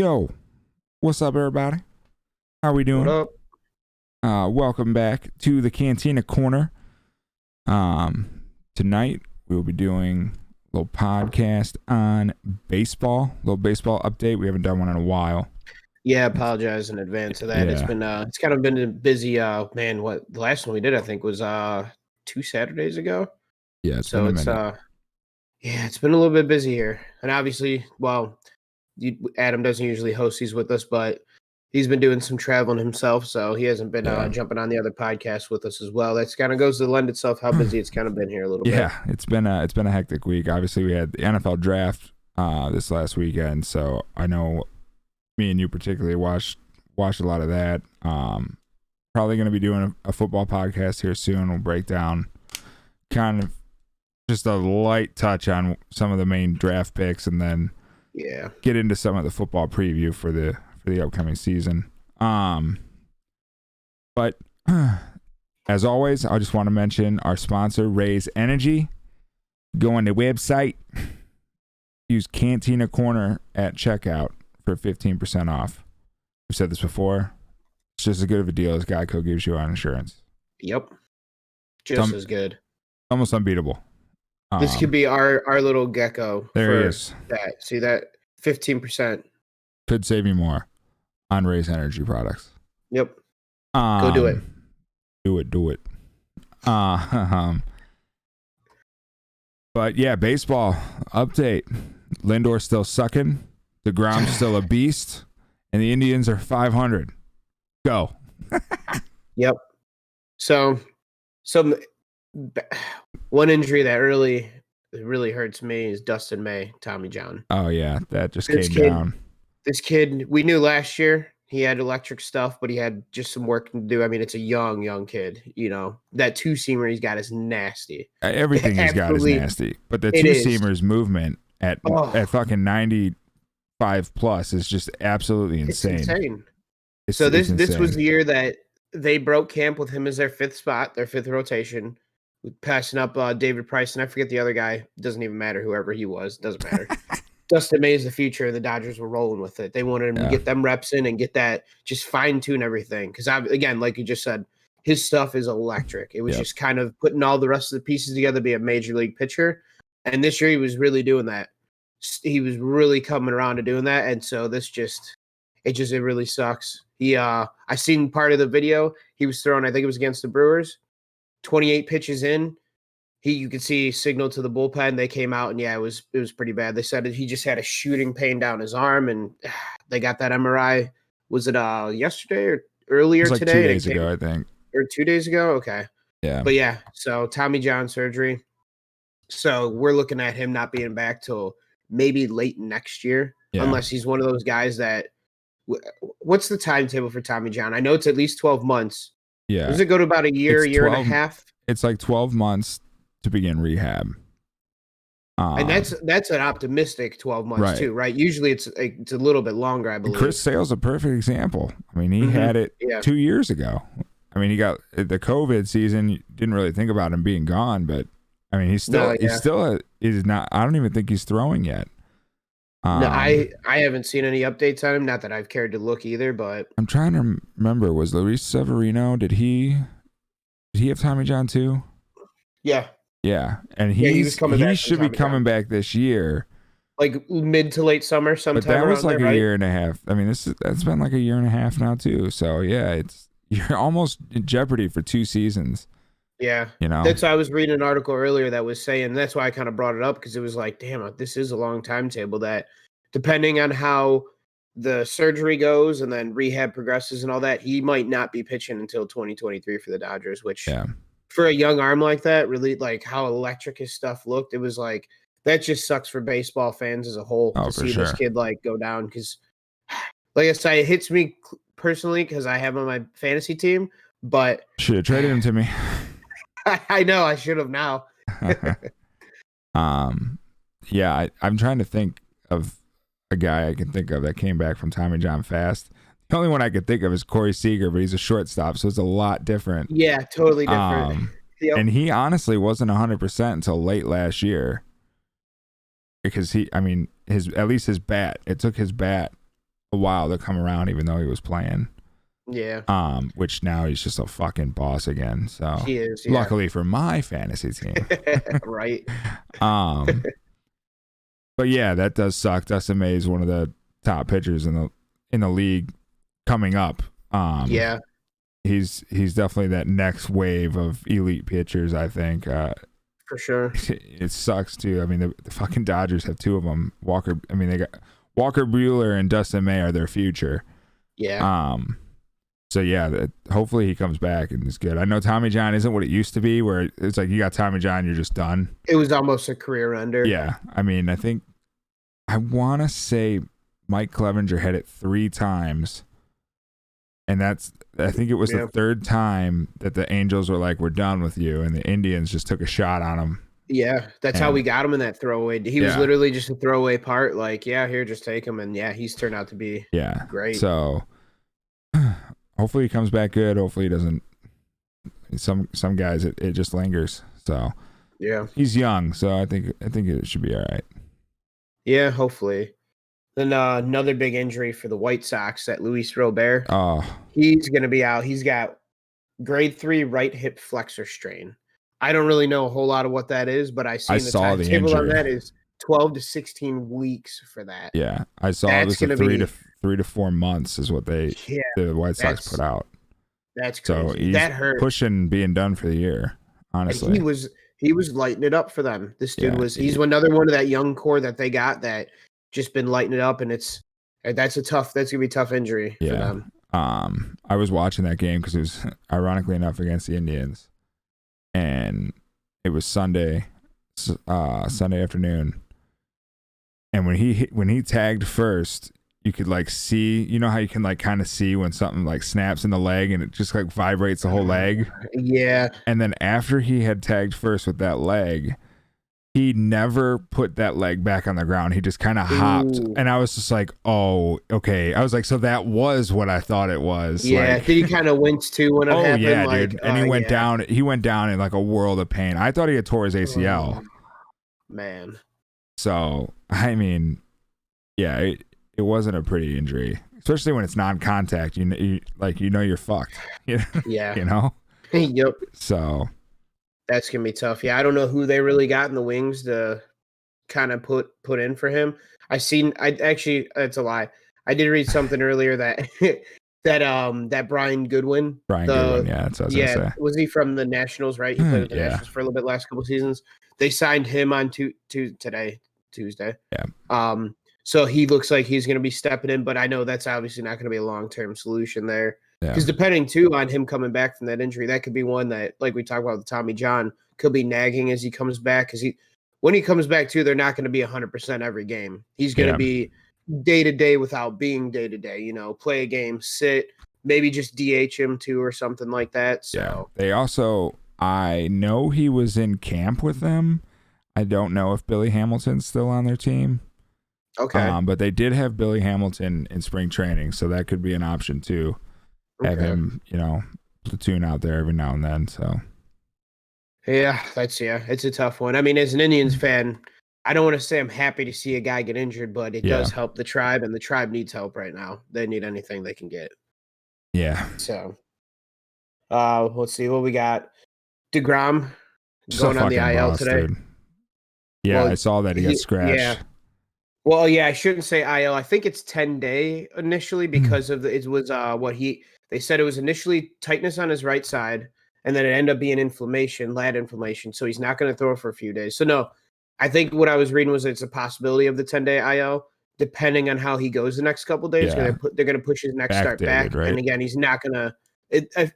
Yo, what's up, everybody? How we What doing? up? Welcome back to the Cantina Corner. Tonight we'll be doing a little podcast on baseball, a little baseball update. We haven't done one in a while. Yeah, apologize in advance of that. It's Yeah. been it's kind of been a busy man, what the last one we did I think was 2 Saturdays ago. Yeah, it's So been a it's minute. yeah, it's been a little bit busy here. And obviously, Adam doesn't usually host these with us, but he's been doing some traveling himself, so he hasn't been Yeah. jumping on the other podcast with us as well. That's kind of goes to lend itself how busy it's kind of been here a little bit. Yeah, it's been a hectic week. Obviously, we had the NFL draft this last weekend, so I know me and you particularly watched a lot of that. Probably going to be doing a football podcast here soon. We'll break down kind of just a light touch on some of the main draft picks, and then get into some of the football preview for the upcoming season. But as always, I just want to mention our sponsor, Raise Energy. Go on the website, use Cantina Corner at checkout for 15% off. We've said this before. It's just as good of a deal as Geico gives you on insurance. Yep. Just as good. Almost unbeatable. This could be our little gecko. There he is. That. See that? 15%. Could save you more on Raise Energy products. Yep. Go do it. Do it. But yeah, baseball update. Lindor's still sucking. DeGrom's still a beast. And the Indians are 500. Go. Yep. So one injury that really hurts me is Dustin May, Tommy John. Oh, yeah. That just came down. This kid, we knew last year he had electric stuff, but he had just some work to do. I mean, it's a young kid. You know, that two-seamer he's got is nasty. Everything he's got is nasty. But the two-seamer's movement at fucking 95 plus is just absolutely insane. It's insane. This was the year that they broke camp with him as their fifth spot, their fifth rotation, passing up David Price, and I forget the other guy. Doesn't even matter, whoever he was. Doesn't matter. Dustin May is the future, and the Dodgers were rolling with it. They wanted him to get them reps in and get that, just fine-tune everything. Because, again, like you just said, his stuff is electric. It was just kind of putting all the rest of the pieces together to be a major league pitcher. And this year he was really doing that. He was really coming around to doing that. And so it really sucks. I seen part of the video. He was throwing, I think it was against the Brewers, 28 pitches in. You could see signal to the bullpen. They came out and it was pretty bad. They said that he just had a shooting pain down his arm, and they got that MRI. Was it yesterday or earlier today? 2 days ago, I think. Or 2 days ago? Okay. Yeah. But yeah, so Tommy John surgery. So we're looking at him not being back till maybe late next year, unless he's one of those guys that what's the timetable for Tommy John? I know it's at least 12 months. Yeah. Does it go to about a year, year and a half? It's like 12 months to begin rehab. And that's an optimistic 12 months too, right? Usually it's a little bit longer, I believe. Chris Sale's a perfect example. I mean, he had it 2 years ago. I mean, he got the COVID season. You didn't really think about him being gone, but I mean, he's not. I don't even think he's throwing yet. No, I haven't seen any updates on him. Not that I've cared to look either, but I'm trying to remember. Was Luis Severino? Did he have Tommy John too? Yeah. Yeah, and he should be coming back this year, like mid to late summer, sometime. But that was like a year and a half. I mean, that's been like a year and a half now too. So yeah, you're almost in jeopardy for 2 seasons. Yeah, you know. That's why I was reading an article earlier that was saying. That's why I kind of brought it up, because it was like, damn, this is a long timetable. That depending on how the surgery goes and then rehab progresses and all that, he might not be pitching until 2023 for the Dodgers, which. Yeah. For a young arm like that, really, like how electric his stuff looked, it was like, that just sucks for baseball fans as a whole to see this kid like go down. Because, like I said, it hits me personally because I have him on my fantasy team. But should have traded him to me. I know I should have now. Yeah, I'm trying to think of a guy I can think of that came back from Tommy John fast. The only one I could think of is Corey Seager, but he's a shortstop, so it's a lot different. Yeah, totally different. Yep. And he honestly wasn't 100% until late last year, because at least his bat. It took his bat a while to come around, even though he was playing. Yeah. Which now he's just a fucking boss again. So he is. Yeah. Luckily for my fantasy team. Right. But yeah, that does suck. Dustin May is one of the top pitchers in the league coming up. Yeah. He's definitely that next wave of elite pitchers, I think. For sure. It sucks too. I mean, the fucking Dodgers have two of them. They got Walker Buehler and Dustin May are their future. Yeah. So yeah, hopefully he comes back and is good. I know Tommy John isn't what it used to be, where it's like you got Tommy John, you're just done. It was almost a career ender. Yeah, I mean, I want to say Mike Clevenger had it 3 times, and I think it was the third time that the Angels were like, "We're done with you," and the Indians just took a shot on him. Yeah, that's how we got him in that throwaway. He was literally just a throwaway part. Like, yeah, here, just take him, and yeah, he's turned out to be great. So hopefully he comes back good. Hopefully he doesn't. Some guys it just lingers. So yeah, he's young, so I think it should be all right. Yeah, hopefully. Then another big injury for the White Sox, that Luis Robert. Oh, he's going to be out. He's got grade 3 right hip flexor strain. I don't really know a whole lot of what that is, but I saw the timetable on that is 12 to 16 weeks for that. Yeah, I saw it was 3 to 4 months is what the White Sox put out. That's crazy. So he's that hurt. Pushing being done for the year, honestly. And he was lighting it up for them. This dude he's another one of that young core that they got that just been lighting it up, and that's gonna be a tough injury for them. I was watching that game because it was ironically enough against the Indians, and it was Sunday afternoon, and when he tagged first, you could like see, you know how you can like kind of see when something like snaps in the leg and it just like vibrates the whole leg. Yeah. And then after he had tagged first with that leg, he never put that leg back on the ground. He just kind of hopped. And I was just like, oh, okay. I was like, so that was what I thought it was. Yeah. Like, did he kind of wince too when it happened? Yeah, like, dude. And he went down. He went down in like a world of pain. I thought he had tore his ACL. Man. So, I mean, yeah, it wasn't a pretty injury, especially when it's non-contact. You're fucked. Yeah. You know. Yep. So that's gonna be tough. Yeah, I don't know who they really got in the wings to kind of put in for him. It's a lie. I did read something earlier that that Brian Goodwin. Yeah, that's what I was gonna say. Was he from the Nationals? Right, he played with the Nationals for a little bit last couple seasons. They signed him on Tuesday. Yeah. So he looks like he's going to be stepping in, but I know that's obviously not going to be a long-term solution there. Because depending, too, on him coming back from that injury, that could be one that, like we talked about with Tommy John, could be nagging as he comes back. Because when he comes back, too, they're not going to be 100% every game. He's going to be day-to-day without being day-to-day. Play a game, sit, maybe just DH him, too, or something like that. So. Yeah. They also, I know he was in camp with them. I don't know if Billy Hamilton's still on their team. Okay. But they did have Billy Hamilton in spring training, so that could be an option too. Have him, platoon out there every now and then. So yeah, it's a tough one. I mean, as an Indians fan, I don't want to say I'm happy to see a guy get injured, but it does help the tribe, and the tribe needs help right now. They need anything they can get. Yeah. So let's see what we got. DeGrom going on the IL today. Dude. Yeah, I saw that he got scratched. Yeah. Well, yeah, I shouldn't say IL. I think it's 10-day initially because of it was they said it was initially tightness on his right side, and then it ended up being lat inflammation. So he's not going to throw for a few days. So no, I think what I was reading was it's a possibility of the 10-day IL, depending on how he goes the next couple of days. Yeah. They're going to push his next start back, right? And again, he's not going to.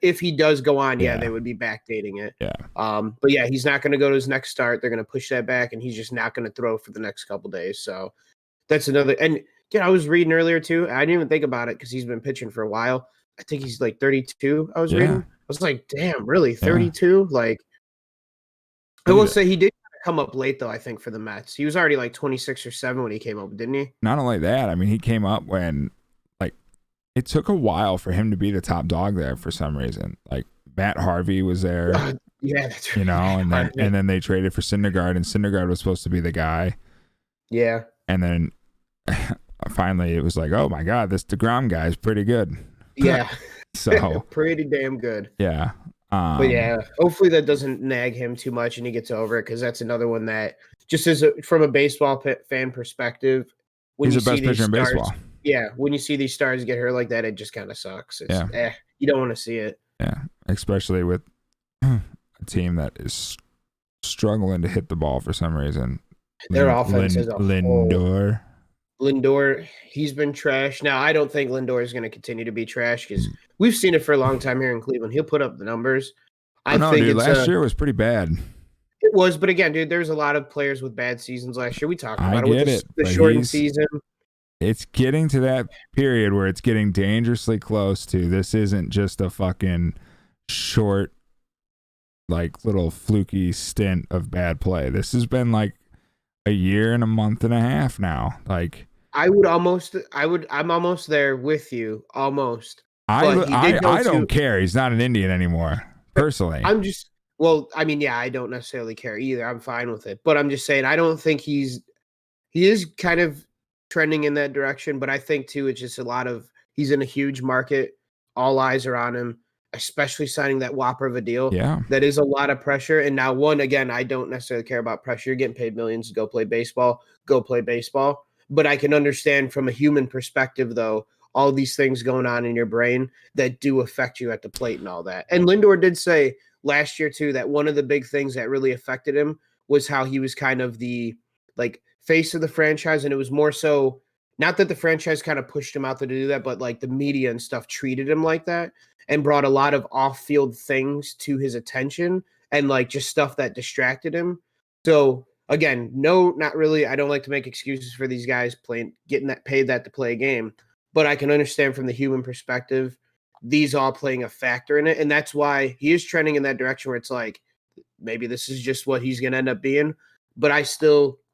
If he does go on, they would be backdating it. Yeah. But yeah, he's not going to go to his next start. They're going to push that back, and he's just not going to throw for the next couple of days. So. That's another, and I was reading earlier too. I didn't even think about it because he's been pitching for a while. I think he's like 32. I was reading. I was like, damn, really 32? Yeah. Like, I will say he did come up late though. I think for the Mets, he was already like 26 or 7 when he came up, didn't he? Not only that, I mean, he came up when like it took a while for him to be the top dog there for some reason. Like Matt Harvey was there. Yeah, that's right. and then they traded for Syndergaard, and Syndergaard was supposed to be the guy. Yeah. And then finally it was like, oh my God, this DeGrom guy is pretty good. Yeah. So pretty damn good. Yeah. But yeah, hopefully that doesn't nag him too much and he gets over it, because that's another one that just from a baseball fan perspective, when he's you the best see pitcher these in stars, baseball. Yeah, when you see these stars get hurt like that, it just kind of sucks. It's you don't want to see it. Yeah, especially with a team that is struggling to hit the ball for some reason. Their offense is a Lindor. Lindor, he's been trash. Now, I don't think Lindor is going to continue to be trash, because we've seen it for a long time here in Cleveland. He'll put up the numbers. I think dude, last year was pretty bad. It was, but again, dude, there's a lot of players with bad seasons last year. We talked about it with the shortened season. It's getting to that period where it's getting dangerously close to, this isn't just a fucking short, like little fluky stint of bad play. This has been like a year and a month and a half now. Like I'm almost there with you, almost. I don't care. He's not an Indian anymore, personally. I don't necessarily care either. I'm fine with it. But I'm just saying, I don't think he is kind of trending in that direction. But I think, too, it's just he's in a huge market. All eyes are on him, especially signing that whopper of a deal. Yeah. That is a lot of pressure. And now, I don't necessarily care about pressure. You're getting paid millions to go play baseball. Go play baseball. But I can understand from a human perspective, though, all these things going on in your brain that do affect you at the plate and all that. And Lindor did say last year, too, that one of the big things that really affected him was how he was kind of the face of the franchise. And it was more so, not that the franchise kind of pushed him out to do that, but like the media and stuff treated him like that and brought a lot of off-field things to his attention and like just stuff that distracted him. So again, no, not really. I don't like to make excuses for these guys getting paid to play a game, but I can understand from the human perspective, these all playing a factor in it. And that's why he is trending in that direction where it's like, maybe this is just what he's going to end up being. But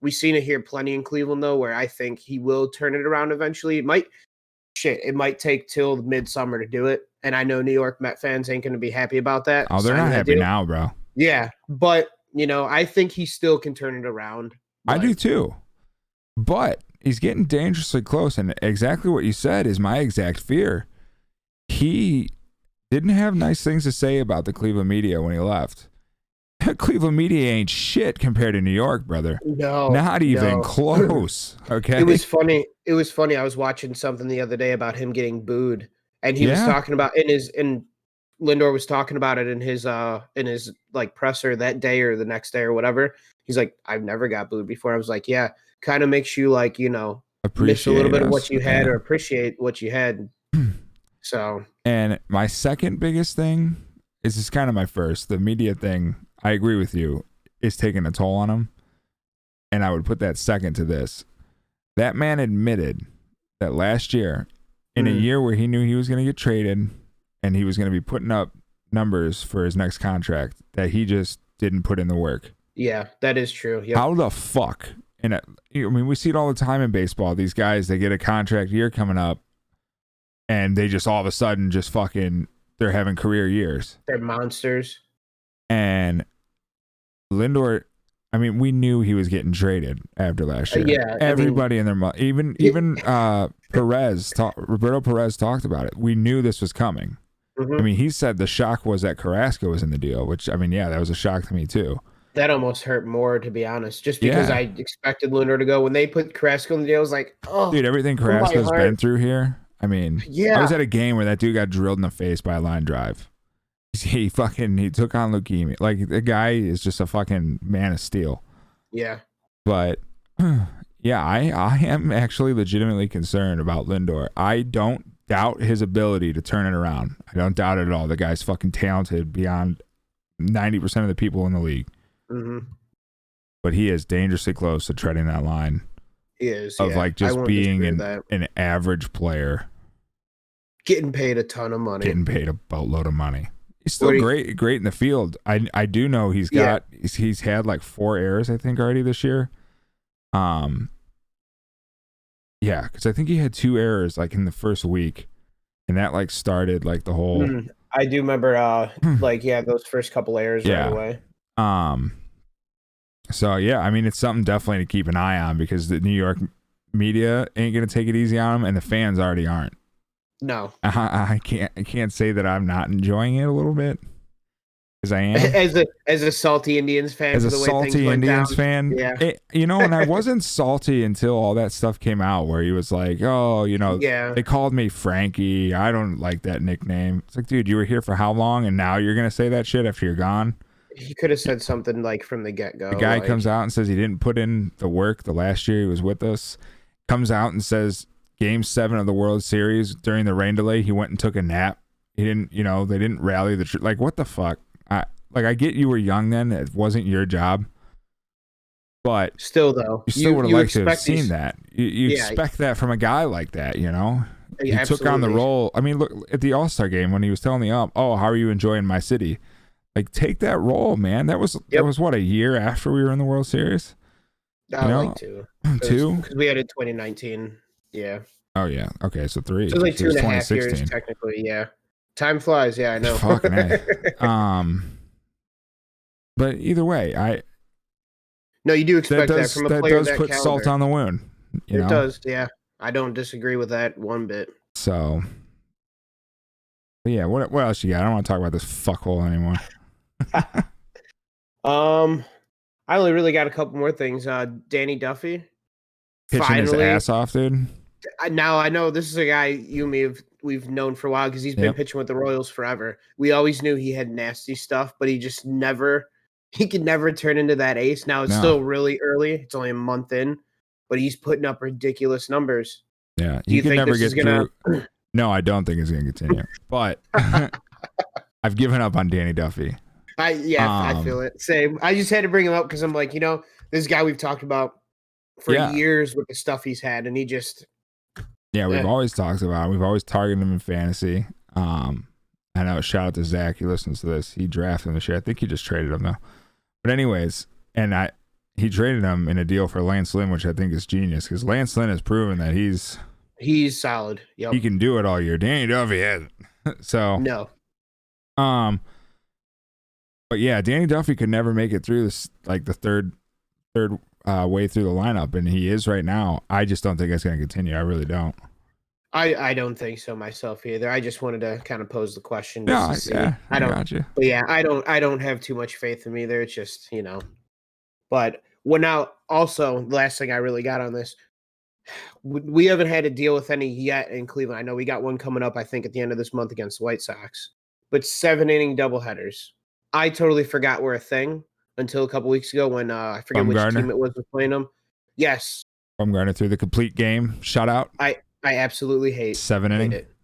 we've seen it here plenty in Cleveland, though, where I think he will turn it around eventually. It might take till midsummer to do it. And I know New York Met fans ain't going to be happy about that. Oh, they're not happy now, bro. Yeah. But, I think he still can turn it around. I do too. But he's getting dangerously close. And exactly what you said is my exact fear. He didn't have nice things to say about the Cleveland media when he left. Cleveland media ain't shit compared to New York, brother. No, not even close. Okay. It was funny. I was watching something the other day about him getting booed, and he was talking about and Lindor was talking about it in his like presser that day or the next day or whatever. He's like, I've never got booed before. I was like, yeah, kind of makes you like, miss a little bit of what you had or appreciate what you had. So, and my second biggest thing is kind of my first, the media thing. I agree with you, is taking a toll on him. And I would put that second to this. That man admitted that last year, in a year where he knew he was going to get traded and he was going to be putting up numbers for his next contract, that he just didn't put in the work. Yeah, that is true. Yep. How the fuck? And we see it all the time in baseball. These guys, they get a contract year coming up and they just all of a sudden just fucking, they're having career years. They're monsters. And Lindor, we knew he was getting traded after last year. Yeah, everybody in their even Roberto Perez talked about it. We knew this was coming. Mm-hmm. He said the shock was that Carrasco was in the deal, which that was a shock to me too. That almost hurt more, to be honest, just because I expected Lindor to go. When they put Carrasco in the deal, I was like, oh, dude, everything Carrasco's been through here. I was at a game where that dude got drilled in the face by a line drive. He took on leukemia. Like, the guy is just a fucking man of steel. Yeah. But yeah, I am actually legitimately concerned about Lindor. I don't doubt his ability to turn it around. I don't doubt it at all. The guy's fucking talented beyond 90% of the people in the league. Mm-hmm. But he is dangerously close to treading that line. He is. Of just being an average player. Getting paid a ton of money. Getting paid a boatload of money. He's still great in the field. I do know he's had like 4 errors, I think, already this year. Yeah, because I think he had 2 errors like in the first week, and that like started like the whole. I do remember, those first couple errors right away. So yeah, it's something definitely to keep an eye on, because the New York media ain't gonna take it easy on him, and the fans already aren't. No, I can't say that I'm not enjoying it a little bit, because I am. As a salty Indians fan, As for a the way things salty went Indians down. fan, Yeah, and I wasn't salty until all that stuff came out, where he was like, "Oh, yeah." they called me Frankie. I don't like that nickname." It's like, dude, you were here for how long, and now you're gonna say that shit after you're gone? He could have said something like from the get go. The guy comes out and says he didn't put in the work the last year he was with us. Comes out and says Game 7 of the World Series during the rain delay, he went and took a nap. He didn't, they didn't rally the like, what the fuck? I get you were young then. It wasn't your job. But still, though, you still would have liked to have seen that. You expect that from a guy like that, He took on the role. I mean, look at the All-Star game when he was telling the ump, "Oh, how are you enjoying my city?" Like, take that role, man. That was what, a year after we were in the World Series. Like two, because we had it 2019. Yeah. Oh yeah. Okay, so 3. So like 2.5 years technically. Yeah. Time flies. Yeah, I know. Fucking A. But either way, no, you do expect that from a player that does put salt on the wound. It does. Yeah, I don't disagree with that one bit. So, but yeah. What else you got? I don't want to talk about this fuckhole anymore. I only really got a couple more things. Danny Duffy pitching his ass off, dude. Now I know this is a guy we've known for a while because he's been pitching with the Royals forever. We always knew he had nasty stuff, but he could never turn into that ace. Now it's still really early. It's only a month in, but he's putting up ridiculous numbers. Yeah, he can never get through. No, I don't think it's going to continue. But I've given up on Danny Duffy. I feel it. Same. I just had to bring him up because I'm like, this guy we've talked about for years with the stuff he's had, and he just. Yeah, we've always talked about him. We've always targeted him in fantasy. I know. Shout out to Zach. He listens to this. He drafted him this year. I think he just traded him though. But anyways, he traded him in a deal for Lance Lynn, which I think is genius because Lance Lynn has proven that he's solid. Yep. He can do it all year. Danny Duffy hasn't. So no. But yeah, Danny Duffy could never make it through this, like the third way through the lineup, and he is right now. I just don't think it's going to continue. I really don't. I don't think so myself either. I just wanted to kind of pose the question. I got you. But yeah, I don't have too much faith in him either. It's just But now also the last thing I really got on this, we haven't had to deal with any yet in Cleveland. I know we got one coming up, I think, at the end of this month against the White Sox. But 7-inning doubleheaders. I totally forgot were a thing until a couple weeks ago when I forget which team it was playing them. Yes. Bumgarner through the complete game shutout. I absolutely hate 7-inning. it.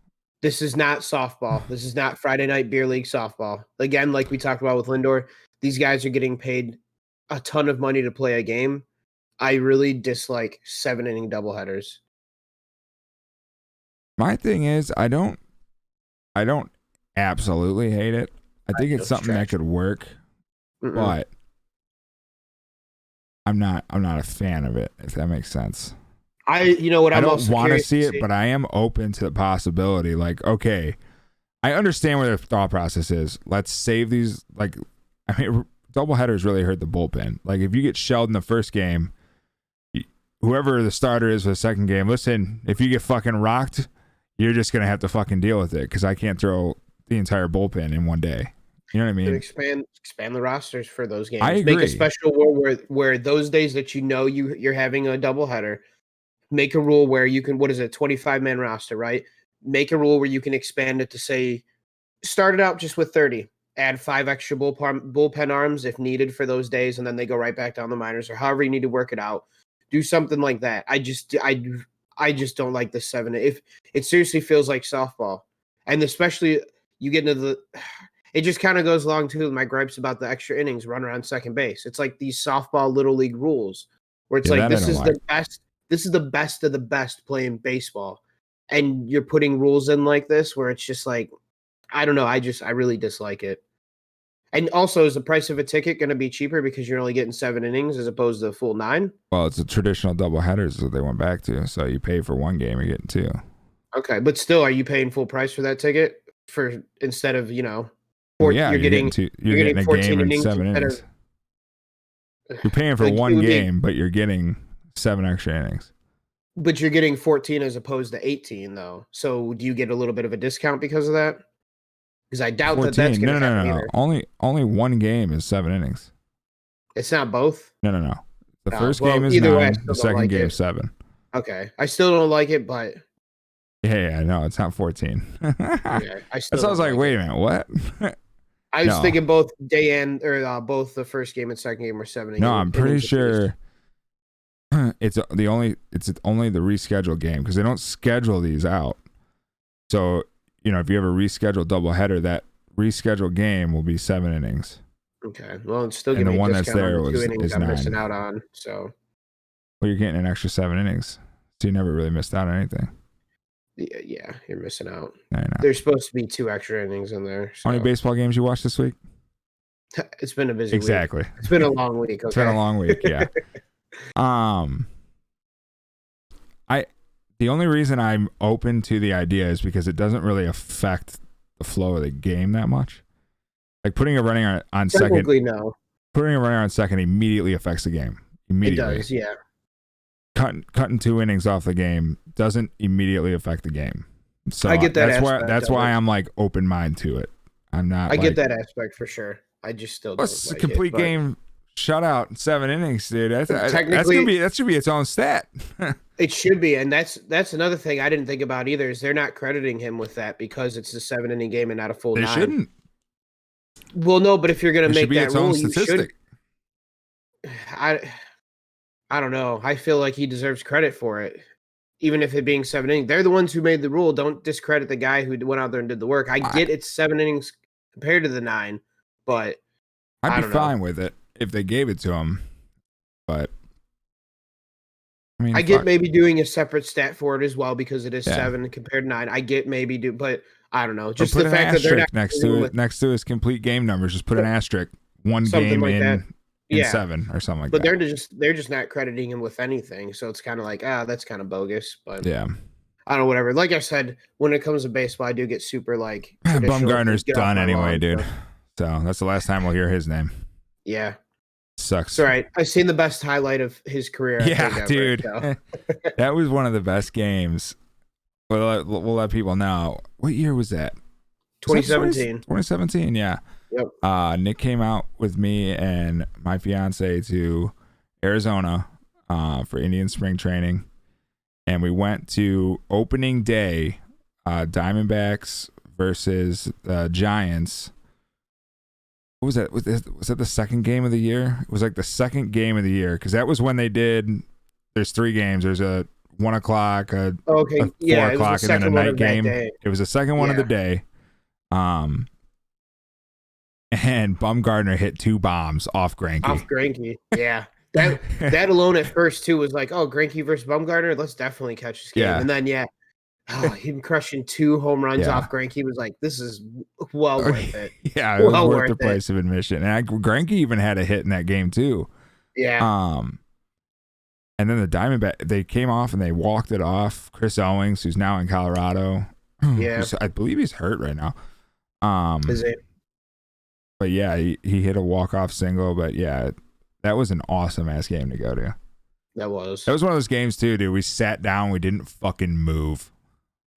This is not softball. This is not Friday night beer league softball. Again, like we talked about with Lindor, these guys are getting paid a ton of money to play a game. I really dislike 7-inning doubleheaders. My thing is, I don't absolutely hate it. I think it's something that could work, but I'm not a fan of it, if that makes sense. I don't want to see it, but I am open to the possibility. Like, okay, I understand where their thought process is. Let's save these. Like, I mean, doubleheaders really hurt the bullpen. Like, if you get shelled in the first game, whoever the starter is for the second game, listen, if you get fucking rocked, you're just gonna have to fucking deal with it because I can't throw the entire bullpen in one day. You know what I mean? Expand the rosters for those games. I agree. Make a special rule where those days that you're having a doubleheader, make a rule where you can, 25-man roster, right? Make a rule where you can expand it to say, start it out just with 30, add 5 extra bullpen arms if needed for those days, and then they go right back down the minors or however you need to work it out. Do something like that. I just don't like the 7. If it seriously feels like softball, and especially you get into it just kind of goes along too with my gripes about the extra innings run around second base. It's like these softball little league rules where it's like this is the best. This is the best of the best playing baseball, and you're putting rules in like this where it's just like, I don't know. I really dislike it. And also, is the price of a ticket going to be cheaper because you're only getting 7 innings as opposed to a full 9? Well, it's a traditional doubleheaders that they went back to. So you pay for one game, you're getting 2. Okay, but still, are you paying full price for that ticket instead of you're getting a 14 game and 7 innings. You're paying for one game, but you're getting 7 extra innings. But you're getting 14 as opposed to 18, though. So do you get a little bit of a discount because of that? Because I doubt 14. that that's going to happen either. Only one game is 7 innings. It's not both? No. The first game is 9. The second game is 7. Okay. I still don't like it, but... Yeah, no, it's not 14. Okay. So I was like, wait a minute, what? I was thinking both both the first game and second game were 7 innings. No, I'm pretty sure it's only the rescheduled game because they don't schedule these out. So, if you have a rescheduled doubleheader, that rescheduled game will be 7 innings. Okay. Well, it's still giving me a discount on the 2 innings I'm missing out on. So. Well, you're getting an extra 7 innings. So you never really missed out on anything. Yeah, you're missing out. I know. There's supposed to be 2 extra innings in there. So. How many baseball games you watched this week? It's been a busy week. It's been a long week. Okay? It's been a long week, yeah. The only reason I'm open to the idea is because it doesn't really affect the flow of the game that much. Like putting a runner on second. No. Putting a runner on second immediately affects the game. Immediately. It does, yeah. Cutting 2 innings off the game doesn't immediately affect the game. So I get that. That's why I'm like open mind to it. I'm not. I get that aspect for sure. I just still don't like a complete game shutout in 7 innings, dude. That should be its own stat. It should be, and that's another thing I didn't think about either. Is they're not crediting him with that because it's a 7-inning game and not a full 9. They shouldn't. Well, no, but if you're going to make that rule, you should. I don't know. I feel like he deserves credit for it, even if it being 7 innings. They're the ones who made the rule. Don't discredit the guy who went out there and did the work. I get it's 7 innings compared to the 9, but I'd be fine with it if they gave it to him. But I mean, I get maybe doing a separate stat for it as well because it is 7 compared to 9. I get maybe but I don't know. Just the fact that they're not next to his complete game numbers, just put an asterisk. One game like in 7 or something like that. But they're just not crediting him with anything. So it's kind of like, that's kind of bogus. But yeah. I don't know, whatever. Like I said, when it comes to baseball, I do get super like Bumgarner's done anyway, dude. So that's the last time we'll hear his name. Yeah. Sucks. It's all right. I've seen the best highlight of his career. Yeah, dude. That was one of the best games. We'll let people know. What year was that? 2017. 2017, yeah. Yep. Nick came out with me and my fiance to Arizona for Indian spring training. And we went to opening day, Diamondbacks versus Giants. What was that? Was that the second game of the year? It was like the second game of the year because that was when they did. There's 3 games. There's a 1 o'clock, a 4 o'clock, and then a night game. It was the second one of the day. And Bumgarner hit 2 bombs off Greinke. Yeah. That alone at first too was like, Greinke versus Bumgarner. Let's definitely catch this game. Yeah. And then him crushing 2 home runs off Greinke was like, this is well worth it. Yeah, it was worth the price of admission. And Greinke even had a hit in that game too. Yeah. And then the Diamondback, they came off and they walked it off. Chris Owings, who's now in Colorado. Yeah. I believe he's hurt right now. Is it? But yeah, he hit a walk-off single. But yeah, that was an awesome-ass game to go to. That was one of those games too, dude. We sat down. We didn't fucking move.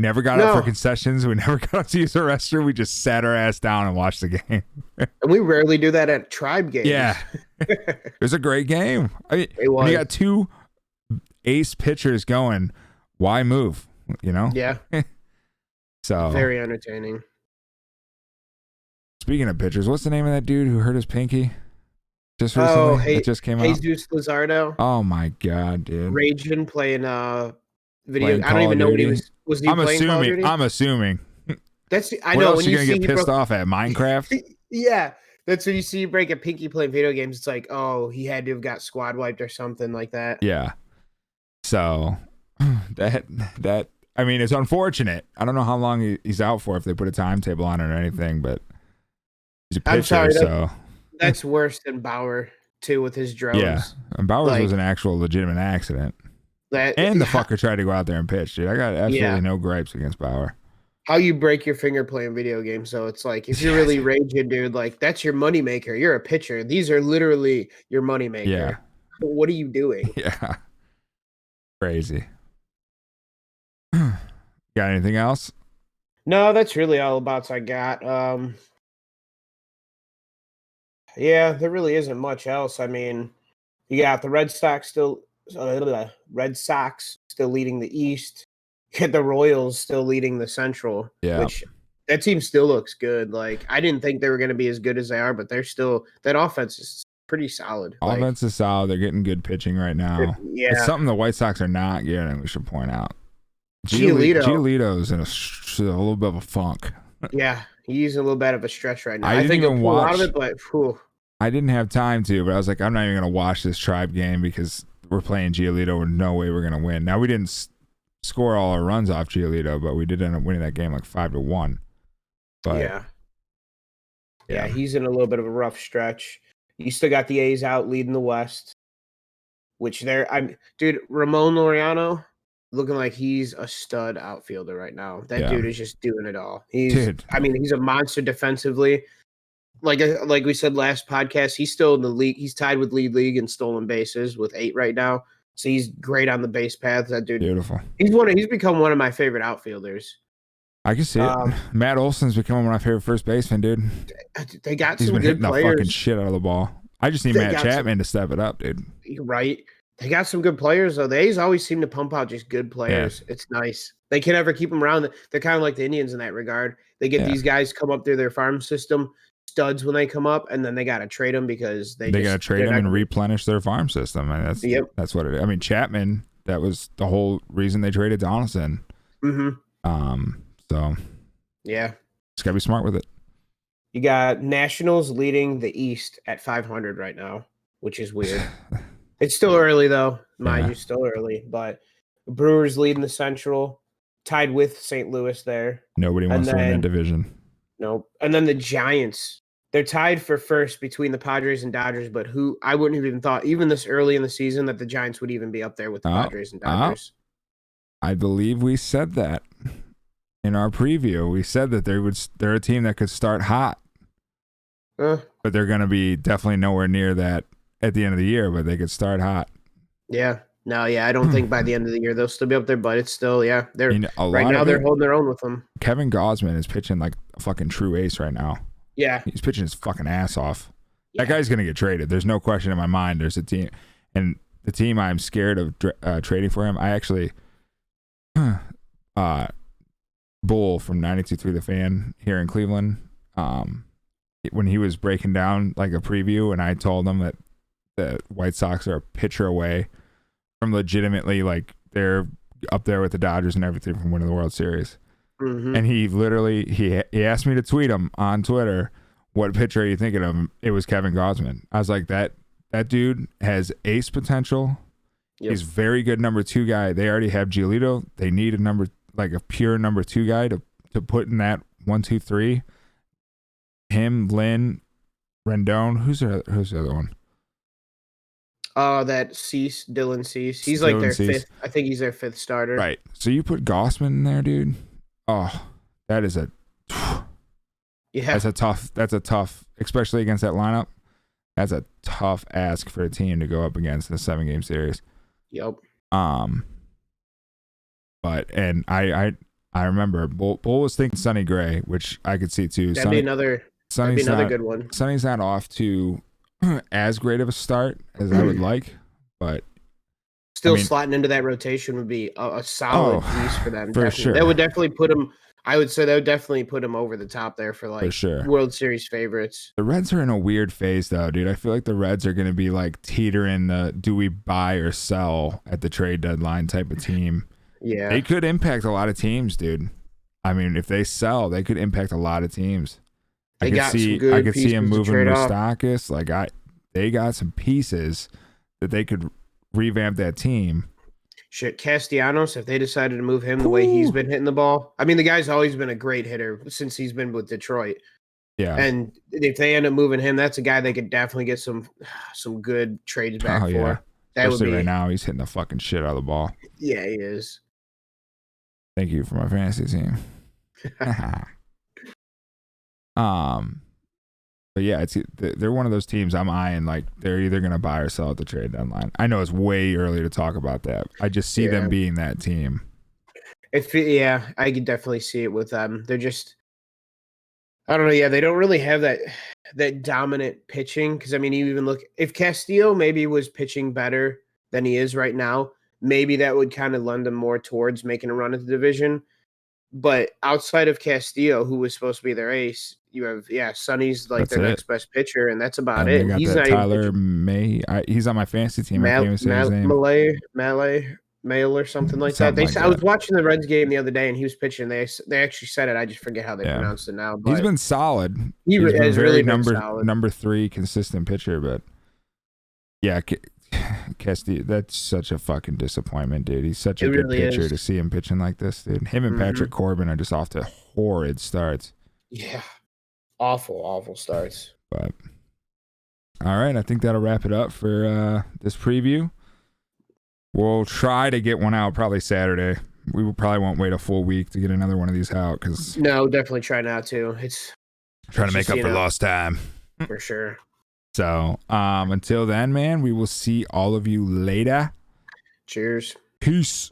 Never got up for concessions. We never got up to use the restroom. We just sat our ass down and watched the game. And we rarely do that at Tribe games. Yeah. It was a great game. I mean, when you got 2 ace pitchers going, why move? Yeah. So very entertaining. Speaking of pitchers, what's the name of that dude who hurt his pinky? Just recently? It just came out. Jesus Luzardo. Oh my god, dude. Raging playing video. I don't even know what he was. Was he playing Call of Duty? I'm assuming. I know. When you gonna get pissed off at Minecraft? Yeah, that's when you see you break a pinky playing video games. It's like, he had to have got squad wiped or something like that. Yeah. So that I mean, it's unfortunate. I don't know how long he's out for if they put a timetable on it or anything, but he's a pitcher. I'm sorry, that's worse than Bauer too with his drones. Yeah, and Bauer's was an actual legitimate accident. The fucker tried to go out there and pitch, dude. I got absolutely no gripes against Bauer. How you break your finger playing video games? So it's like if you're really raging, dude, like that's your moneymaker. You're a pitcher. These are literally your moneymaker. Yeah. What are you doing? Yeah. Crazy. Got anything else? No, that's really all about I got. Yeah, there really isn't much else. I mean, you got the Red Sox still leading the East. You got the Royals still leading the Central, Yeah. which that team still looks good. Like, I didn't think they were going to be as good as they are, but they're still, that offense is pretty solid. Offense is solid. They're getting good pitching right now. Yeah. It's something the White Sox are not getting, we should point out. Giolito's in a little bit of a funk. Yeah, he's in a little bit of a stretch right now. I think didn't even he'll pull out watch of it, but whew. I didn't have time to, but I was like, I'm not even going to watch this Tribe game because we're playing Giolito with no way we're going to win. Now, we didn't score all our runs off Giolito, but we did end up winning that game like 5-1. But yeah, he's in a little bit of a rough stretch. You still got the A's out leading the West, which dude, Ramon Laureano looking like he's a stud outfielder right now. That dude is just doing it all. He's a monster defensively. Like we said last podcast, he's still in the league. He's tied with league in stolen bases with 8 right now. So he's great on the base paths. That dude, beautiful. He's become one of my favorite outfielders. I can see it. Matt Olson's becoming one of my favorite first basemen, dude. They got He's some been good hitting players. the fucking shit out of the ball. I just need Matt Chapman to step it up, dude. Right. They got some good players, though. The A's always seem to pump out just good players. Yeah. It's nice. They can never keep them around. They're kind of like the Indians in that regard. They get these guys come up through their farm system, studs when they come up, and then they got to trade them because they got to trade them and replenish their farm system. And that's what it is. I mean, Chapman, that was the whole reason they traded Donaldson. Mm-hmm. So yeah, just gotta be smart with it. You got Nationals leading the East at 500 right now, which is weird. It's still early though, mind you, still early. But Brewers leading the Central, tied with St. Louis there. Nobody wants to win that division. Nope. And then the Giants, they're tied for first between the Padres and Dodgers. But I wouldn't have even thought, even this early in the season, that the Giants would even be up there with the Padres and Dodgers. I believe we said that in our preview. We said that they're a team that could start hot, but they're going to be definitely nowhere near that at the end of the year. But they could start hot. Yeah. No, yeah, I don't think by the end of the year they'll still be up there, but it's still, they're right now they're holding their own with them. Kevin Gausman is pitching like a fucking true ace right now. Yeah, he's pitching his fucking ass off. Yeah. That guy's gonna get traded. There's no question in my mind. There's a team, and the team I'm scared of trading for him. I actually, Bull from 92.3 The Fan here in Cleveland, when he was breaking down like a preview, and I told him that the White Sox are a pitcher away from legitimately, like, they're up there with the Dodgers and everything from winning the World Series. Mm-hmm. And he literally he asked me to tweet him on Twitter, what pitcher are you thinking of? It was Kevin Gausman. I was like, that dude has ace potential. Yep. He's very good number 2 guy. They already have Giolito. They need a pure number 2 guy to put in that 1, 2, 3. Him, Lynn, Rendon. Who's the other one? That Dylan Cease. He's like their fifth. I think he's their 5th starter. Right. So you put Gausman in there, dude. Oh, that is that's a tough, especially against that lineup. That's a tough ask for a team to go up against in a 7-game series. Yep. But I remember Bull was thinking Sonny Gray, which I could see too. That'd be another good one. Sonny's not off to as great of a start as I would like, but still slotting into that rotation would be a solid piece for them. For sure. That would definitely put him. I would say that would definitely put him over the top there for World Series favorites. The Reds are in a weird phase though, dude. I feel like the Reds are going to be like teetering the do we buy or sell at the trade deadline type of team. Yeah, they could impact a lot of teams, dude. I mean, if they sell, they could impact a lot of teams. I could see him moving Moustakas. They got some pieces that they could revamp that team. Shit, Castellanos, if they decided to move him the way he's been hitting the ball. I mean, the guy's always been a great hitter since he's been with Detroit. Yeah. And if they end up moving him, that's a guy they could definitely get some good trades back for. Yeah. Especially right now, he's hitting the fucking shit out of the ball. Yeah, he is. Thank you for my fantasy team. But yeah, they're one of those teams I'm eyeing. Like, they're either gonna buy or sell at the trade deadline. I know it's way early to talk about that. I just see them being that team. Yeah, I could definitely see it with them. They're just, I don't know. Yeah, they don't really have that dominant pitching. Because I mean, you even look if Castillo maybe was pitching better than he is right now, maybe that would kind of lend them more towards making a run at the division. But outside of Castillo, who was supposed to be their ace, you have Sonny's like That's their it. next best pitcher, and that's about And it. they And got he's that not even Tyler pitching. May. He's on my fantasy team. I can't even say his name. Mail or something like that. Something like I was that. watching the Reds game the other day, and he was pitching. They actually said it. I just forget how they Yeah. pronounced it now. But He's been solid. he He's been has very really been solid. number 3 consistent pitcher, but yeah, Castillo, that's such a fucking disappointment, dude. He's such a good really pitcher is. to see him pitching like this, dude. Him and Patrick Corbin are just off to horrid starts. Yeah, awful starts. But all right, I think that'll wrap it up for this preview. We'll try to get one out probably Saturday. We probably won't wait a full week to get another one of these out because no, definitely try not to. It's trying to make up for lost time for sure. So until then, man, we will see all of you later. Cheers. Peace.